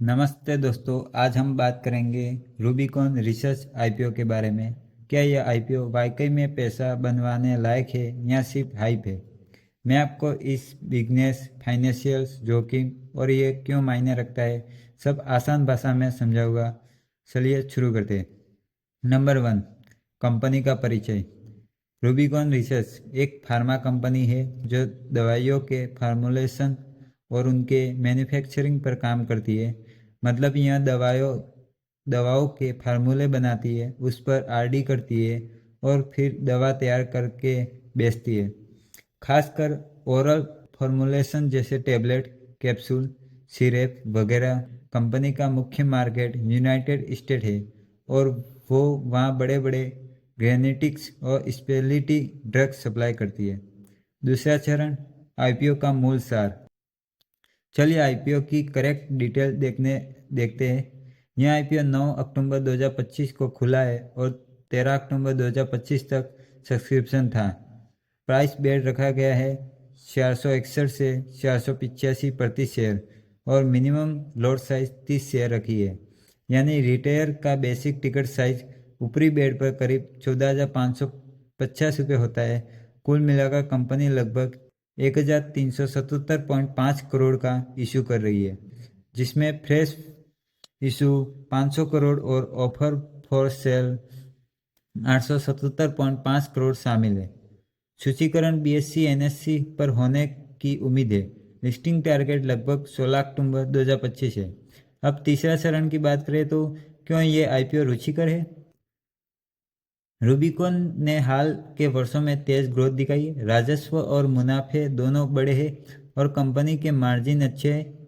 नमस्ते दोस्तों, आज हम बात करेंगे रूबिकॉन रिसर्च आईपीओ के बारे में। क्या यह आईपीओ वाकई में पैसा बनवाने लायक है या सिर्फ हाइप है? मैं आपको इस बिजनेस, फाइनेंशियल्स, जोखिम और ये क्यों मायने रखता है सब आसान भाषा में समझाऊंगा। चलिए शुरू करते हैं। नंबर 1, कंपनी का परिचय। रूबिकॉन रिसर्च एक फार्मा कंपनी है जो दवाइयों के फार्मूलेशन और उनके मैन्युफैक्चरिंग पर काम करती है। मतलब यह दवाओं के फार्मूले बनाती है, उस पर आरडी करती है और फिर दवा तैयार करके बेचती है। खासकर ओरल फॉर्मुलेशन जैसे टेबलेट, कैप्सूल, सिरप वगैरह। कंपनी का मुख्य मार्केट यूनाइटेड स्टेट है और वो वहाँ बड़े बड़े जेनेटिक्स और स्पेशलिटी ड्रग्स सप्लाई करती है। दूसरा चरण, आईपीओ का मूल सार। चलिए आईपीओ की करेक्ट डिटेल देखते हैं। यह आईपीओ 9 अक्टूबर 2025 को खुला है और 13 अक्टूबर 2025 तक सब्सक्रिप्शन था। प्राइस बेड रखा गया है 461 से 485 प्रति शेयर और मिनिमम लॉट साइज 30 शेयर रखी है। यानी रिटेलर का बेसिक टिकट साइज ऊपरी बेड पर करीब 14,550 रुपये होता है। कुल मिलाकर कंपनी लगभग 1,377.5 करोड़ का इशू कर रही है, जिसमें फ्रेश इशू 500 करोड़ और ऑफर फॉर सेल 877.5 करोड़ शामिल है। सूचीकरण बीएससी एनएससी पर होने की उम्मीद है। लिस्टिंग टारगेट लगभग 16 अक्टूबर 2025 है। अब तीसरा चरण की बात करें तो क्यों ये आईपीओ रुचिकर है? रूबिकॉन ने हाल के वर्षों में तेज ग्रोथ दिखाई है। राजस्व और मुनाफे दोनों बड़े हैं और कंपनी के मार्जिन अच्छे हैं।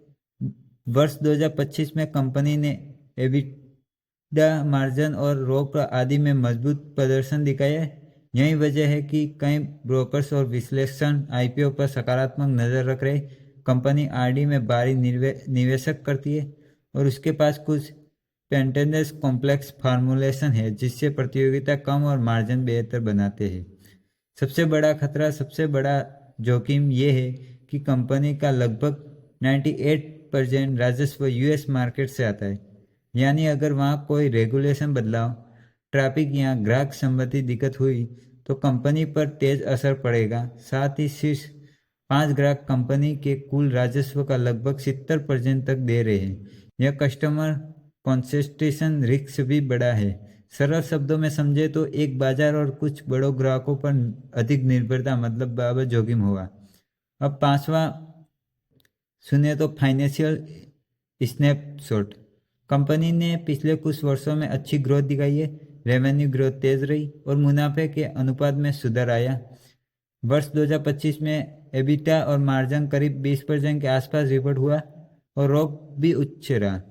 वर्ष 2025 में कंपनी ने एबिटा मार्जिन और रोक आदि में मजबूत प्रदर्शन दिखाया है। यही वजह है कि कई ब्रोकर्स और विश्लेषण आईपीओ पर सकारात्मक नजर रख रहे। कंपनी आरडी में भारी निवेशक करती है और उसके पास कुछ पेटेंट्स कॉम्प्लेक्स फार्मूलेशन है जिससे प्रतियोगिता कम और मार्जिन बेहतर बनाते हैं। सबसे बड़ा जोखिम ये है कि कंपनी का लगभग 98% राजस्व यूएस मार्केट से आता है। यानी अगर वहाँ कोई रेगुलेशन बदलाव, ट्रैफिक या ग्राहक संबंधी दिक्कत हुई तो कंपनी पर तेज असर पड़ेगा। साथ ही शीर्ष 5 ग्राहक कंपनी के कुल राजस्व का लगभग 70% तक दे रहे हैं। यह कस्टमर कॉन्सेंट्रेशन रिस्क भी बड़ा है। सरल शब्दों में समझे तो एक बाजार और कुछ बड़ों ग्राहकों पर अधिक निर्भरता मतलब बराबर जोखिम होगा। अब पांचवा सुने तो फाइनेंशियल स्नैपशॉट। कंपनी ने पिछले कुछ वर्षों में अच्छी ग्रोथ दिखाई है। रेवेन्यू ग्रोथ तेज रही और मुनाफे के अनुपात में सुधार आया। वर्ष 2025 में एबिटा और मार्जिन करीब 20% के आसपास रिपोर्ट हुआ और रोक भी उच्च रहा,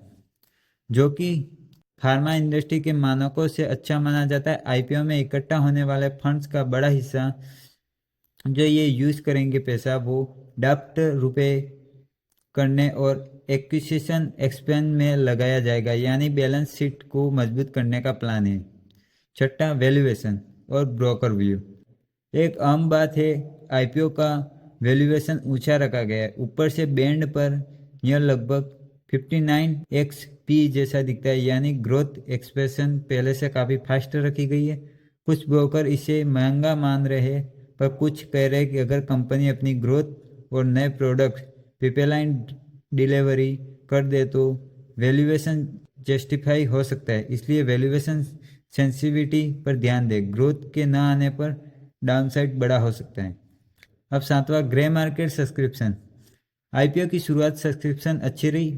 जो कि फार्मा इंडस्ट्री के मानकों से अच्छा माना जाता है। आईपीओ में इकट्ठा होने वाले फंड्स का बड़ा हिस्सा जो ये यूज करेंगे पैसा, वो डॉक्ट रुपए करने और एक्विजिशन एक्सपेंस में लगाया जाएगा, यानी बैलेंस शीट को मजबूत करने का प्लान है। छठा, वैल्यूएशन और ब्रोकर व्यू। एक आम बात है, आईपीओ का वैल्यूएशन ऊंचा रखा गया है। ऊपर से बैंड पर यह लगभग 59x पी जैसा दिखता है, यानी ग्रोथ एक्सप्रेशन पहले से काफ़ी फास्ट रखी गई है। कुछ ब्रोकर इसे महंगा मान रहे हैं, पर कुछ कह रहे हैं कि अगर कंपनी अपनी ग्रोथ और नए प्रोडक्ट पिपलाइन डिलीवरी कर दे तो वैल्यूएशन जस्टिफाई हो सकता है। इसलिए वैल्यूएशन सेंसिटिविटी पर ध्यान दें। ग्रोथ के न आने पर डाउनसाइड बड़ा हो सकता है। अब सातवां, ग्रे मार्केट सब्सक्रिप्शन। आईपीओ की शुरुआत सब्सक्रिप्शन अच्छी रही।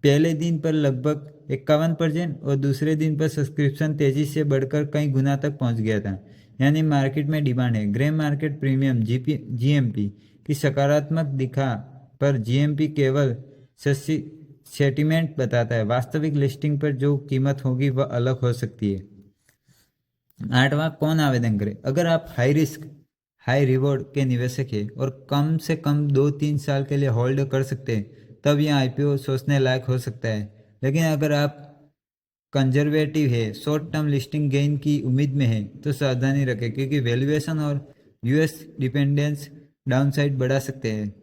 पहले दिन पर लगभग 51% और दूसरे दिन पर सब्सक्रिप्शन तेजी से बढ़कर कई गुना तक पहुंच गया था। यानी मार्केट में डिमांड है। ग्रे मार्केट प्रीमियम जीएमपी की सकारात्मक दिखा, पर जीएमपी केवल सेंटिमेंट बताता है। वास्तविक लिस्टिंग पर जो कीमत होगी वह अलग हो सकती है। आठवां, कौन आवेदन करे? अगर आप हाई रिस्क हाई रिवॉर्ड के निवेशक हैं और कम से कम 2-3 साल के लिए होल्ड कर सकते हैं, तब यह आईपीओ सोचने लायक हो सकता है। लेकिन अगर आप कंजर्वेटिव है, शॉर्ट टर्म लिस्टिंग गेन की उम्मीद में है, तो सावधानी रखें, क्योंकि वैल्यूएशन और यूएस डिपेंडेंस डाउनसाइड बढ़ा सकते हैं।